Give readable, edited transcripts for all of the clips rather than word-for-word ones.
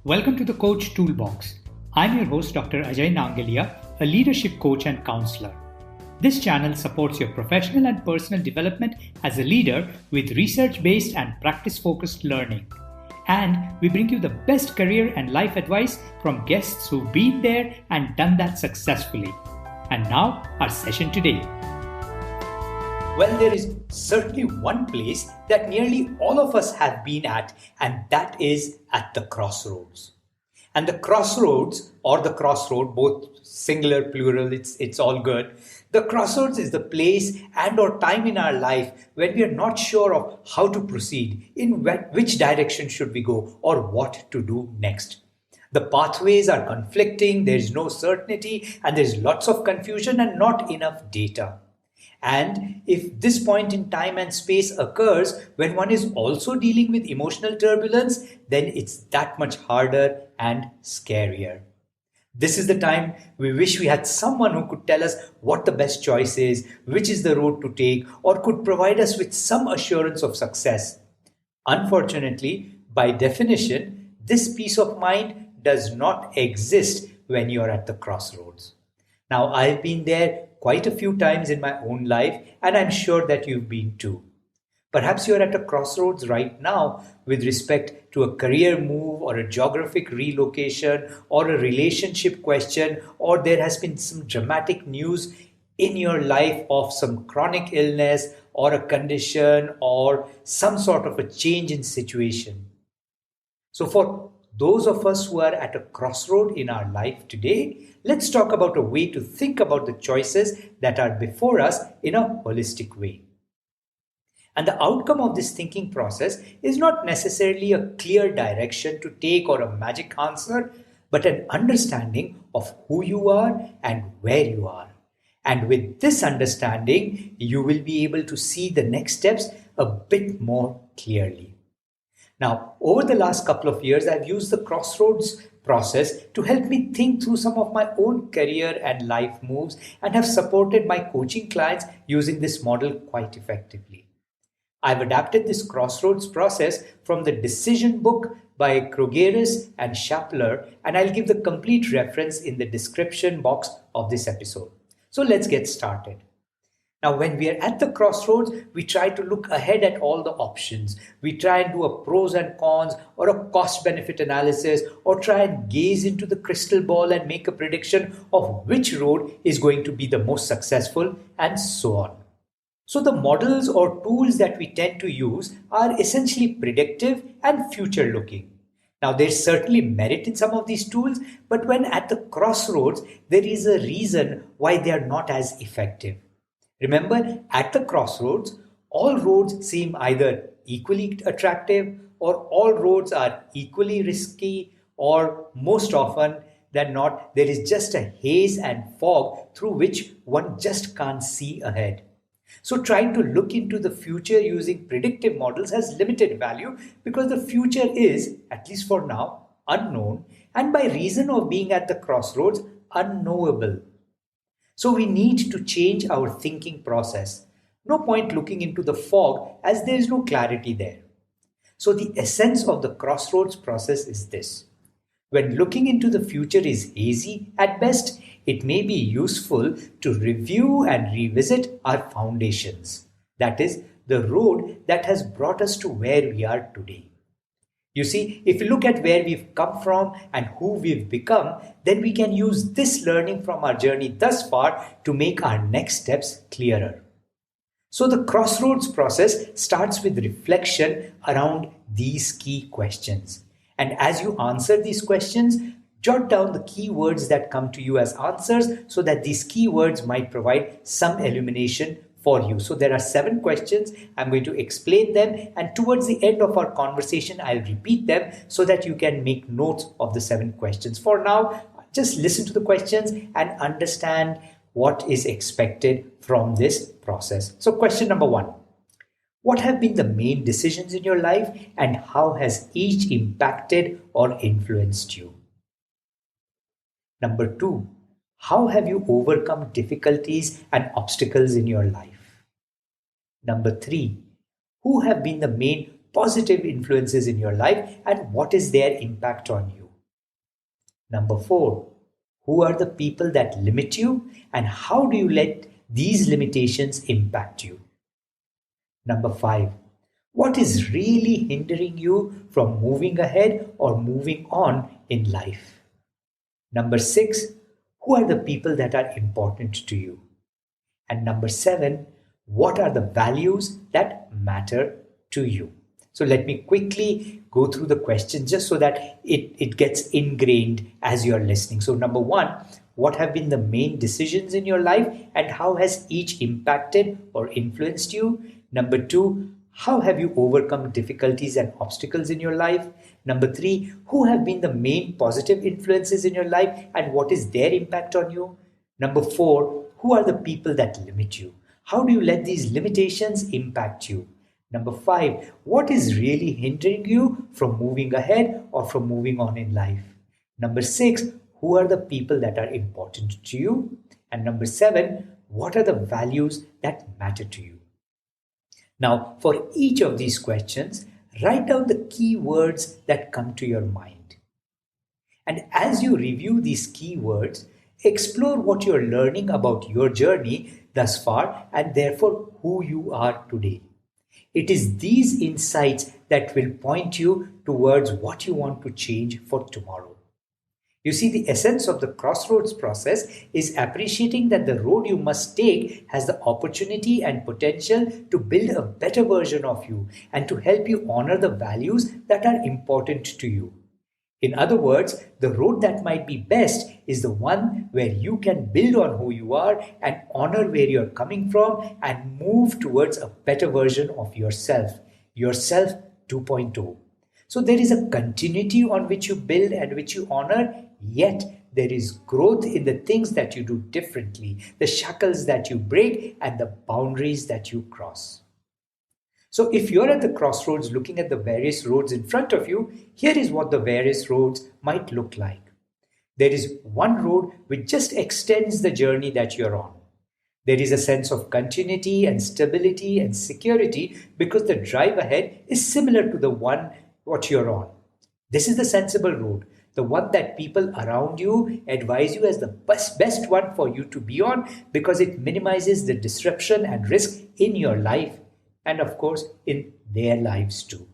Welcome to the Coach Toolbox. I'm your host, Dr. Ajay Nangalia, a leadership coach and counselor. This channel supports your professional and personal development as a leader with research-based and practice-focused learning. And we bring you the best career and life advice from guests who've been there and done that successfully. And now, our session today. Well, there is certainly one place that nearly all of us have been at, and that is at the crossroads. And the crossroads, or the crossroad, both singular, plural, it's all good. The crossroads is the place and or time in our life when we are not sure of how to proceed, in which direction should we go, or what to do next. The pathways are conflicting, there's no certainty, and there's lots of confusion and not enough data. And if this point in time and space occurs when one is also dealing with emotional turbulence, then it's that much harder and scarier. This is the time we wish we had someone who could tell us what the best choice is, which is the road to take, or could provide us with some assurance of success. Unfortunately, by definition, this peace of mind does not exist when you're at the crossroads. Now, I've been there quite a few times in my own life, and I'm sure that you've been too. Perhaps you're at a crossroads right now with respect to a career move or a geographic relocation or a relationship question, or there has been some dramatic news in your life of some chronic illness or a condition or some sort of a change in situation. So for those of us who are at a crossroad in our life today, let's talk about a way to think about the choices that are before us in a holistic way. And the outcome of this thinking process is not necessarily a clear direction to take or a magic answer, but an understanding of who you are and where you are. And with this understanding, you will be able to see the next steps a bit more clearly. Now, over the last couple of years, I've used the crossroads process to help me think through some of my own career and life moves and have supported my coaching clients using this model quite effectively. I've adapted this crossroads process from the decision book by Crogeris and Shapler, and I'll give the complete reference in the description box of this episode. So let's get started. Now, when we are at the crossroads, we try to look ahead at all the options. We try and do a pros and cons or a cost-benefit analysis, or try and gaze into the crystal ball and make a prediction of which road is going to be the most successful, and so on. So the models or tools that we tend to use are essentially predictive and future-looking. Now, there's certainly merit in some of these tools, but when at the crossroads, there is a reason why they are not as effective. Remember, at the crossroads, all roads seem either equally attractive or all roads are equally risky, or most often than not, there is just a haze and fog through which one just can't see ahead. So trying to look into the future using predictive models has limited value because the future is, at least for now, unknown, and by reason of being at the crossroads, unknowable. So we need to change our thinking process. No point looking into the fog as there is no clarity there. So the essence of the crossroads process is this. When looking into the future is hazy at best, it may be useful to review and revisit our foundations. That is, the road that has brought us to where we are today. You see, if you look at where we've come from and who we've become, then we can use this learning from our journey thus far to make our next steps clearer. So the crossroads process starts with reflection around these key questions. And as you answer these questions, jot down the key words that come to you as answers so that these key words might provide some illumination for you. So there are 7 questions. I'm going to explain them, and towards the end of our conversation, I'll repeat them so that you can make notes of the 7 questions. For now, just listen to the questions and understand what is expected from this process. So question number 1. What have been the main decisions in your life and how has each impacted or influenced you? Number 2. How have you overcome difficulties and obstacles in your life? Number 3. Who have been the main positive influences in your life and what is their impact on you? Number 4, who are the people that limit you and how do you let these limitations impact you? Number 5, what is really hindering you from moving ahead or moving on in life? Number 6, who are the people that are important to you? And number 7, what are the values that matter to you? So let me quickly go through the questions just so that it gets ingrained as you're listening. So number 1, what have been the main decisions in your life and how has each impacted or influenced you? Number 2, how have you overcome difficulties and obstacles in your life? Number 3, who have been the main positive influences in your life and what is their impact on you? Number 4, who are the people that limit you? How do you let these limitations impact you? Number 5, what is really hindering you from moving ahead or from moving on in life? Number 6, who are the people that are important to you? And number 7, what are the values that matter to you? Now, for each of these questions, write down the key words that come to your mind. And as you review these key words, explore what you're learning about your journey thus far and therefore who you are today. It is these insights that will point you towards what you want to change for tomorrow. You see, the essence of the Crossroads process is appreciating that the road you must take has the opportunity and potential to build a better version of you and to help you honor the values that are important to you. In other words, the road that might be best is the one where you can build on who you are and honor where you're coming from and move towards a better version of yourself 2.0. So there is a continuity on which you build and which you honor, yet there is growth in the things that you do differently, the shackles that you break and the boundaries that you cross. So if you're at the crossroads looking at the various roads in front of you, here is what the various roads might look like. There is one road which just extends the journey that you're on. There is a sense of continuity and stability and security because the drive ahead is similar to the one what you're on. This is the sensible road, the one that people around you advise you as the best one for you to be on because it minimizes the disruption and risk in your life and of course in their lives too.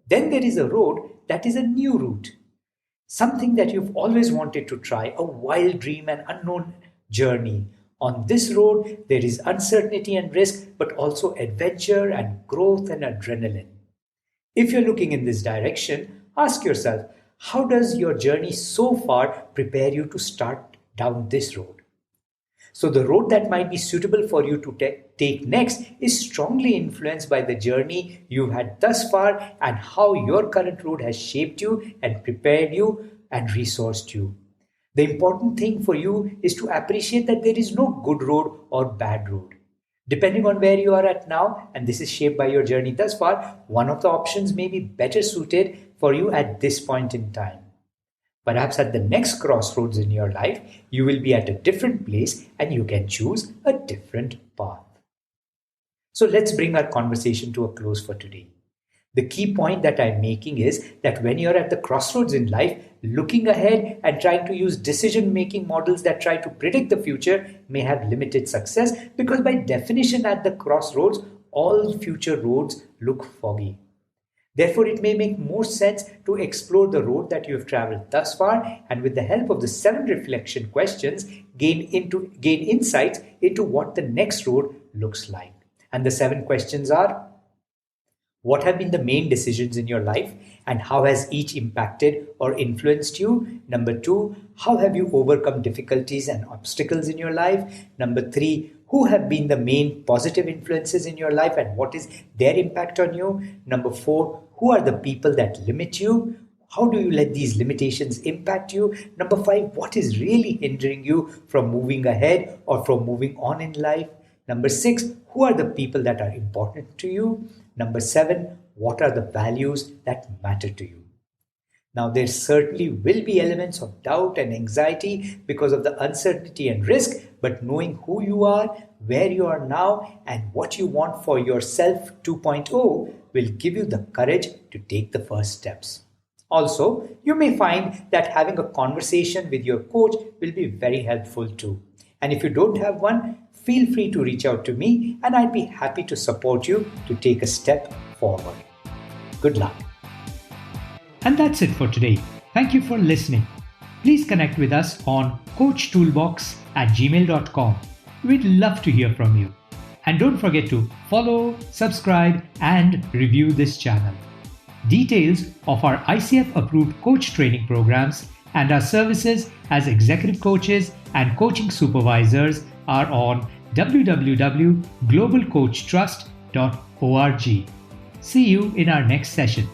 Then there is a road that is a new route, something that you've always wanted to try, a wild dream and unknown journey. On this road, there is uncertainty and risk, but also adventure and growth and adrenaline. If you're looking in this direction, ask yourself, how does your journey so far prepare you to start down this road? So the road that might be suitable for you to take next is strongly influenced by the journey you've had thus far and how your current road has shaped you and prepared you and resourced you. The important thing for you is to appreciate that there is no good road or bad road. Depending on where you are at now, and this is shaped by your journey thus far, one of the options may be better suited for you at this point in time. Perhaps at the next crossroads in your life, you will be at a different place and you can choose a different path. So let's bring our conversation to a close for today. The key point that I'm making is that when you're at the crossroads in life, looking ahead and trying to use decision-making models that try to predict the future may have limited success because by definition at the crossroads, all future roads look foggy. Therefore, it may make more sense to explore the road that you have traveled thus far and with the help of the 7 reflection questions, gain insights into what the next road looks like. And the 7 questions are: what have been the main decisions in your life and how has each impacted or influenced you? Number 2, how have you overcome difficulties and obstacles in your life? Number 3, who have been the main positive influences in your life and what is their impact on you? Number 4, who are the people that limit you? How do you let these limitations impact you? Number 5, what is really hindering you from moving ahead or from moving on in life? Number 6, who are the people that are important to you? Number 7, what are the values that matter to you? Now, there certainly will be elements of doubt and anxiety because of the uncertainty and risk, but knowing who you are, where you are now, and what you want for yourself 2.0 will give you the courage to take the first steps. Also, you may find that having a conversation with your coach will be very helpful too. And if you don't have one, feel free to reach out to me and I'd be happy to support you to take a step forward. Good luck. And that's it for today. Thank you for listening. Please connect with us on coachtoolbox@gmail.com. We'd love to hear from you. And don't forget to follow, subscribe, and review this channel. Details of our ICF-approved coach training programs and our services as executive coaches and coaching supervisors are on www.globalcoachtrust.org. See you in our next session.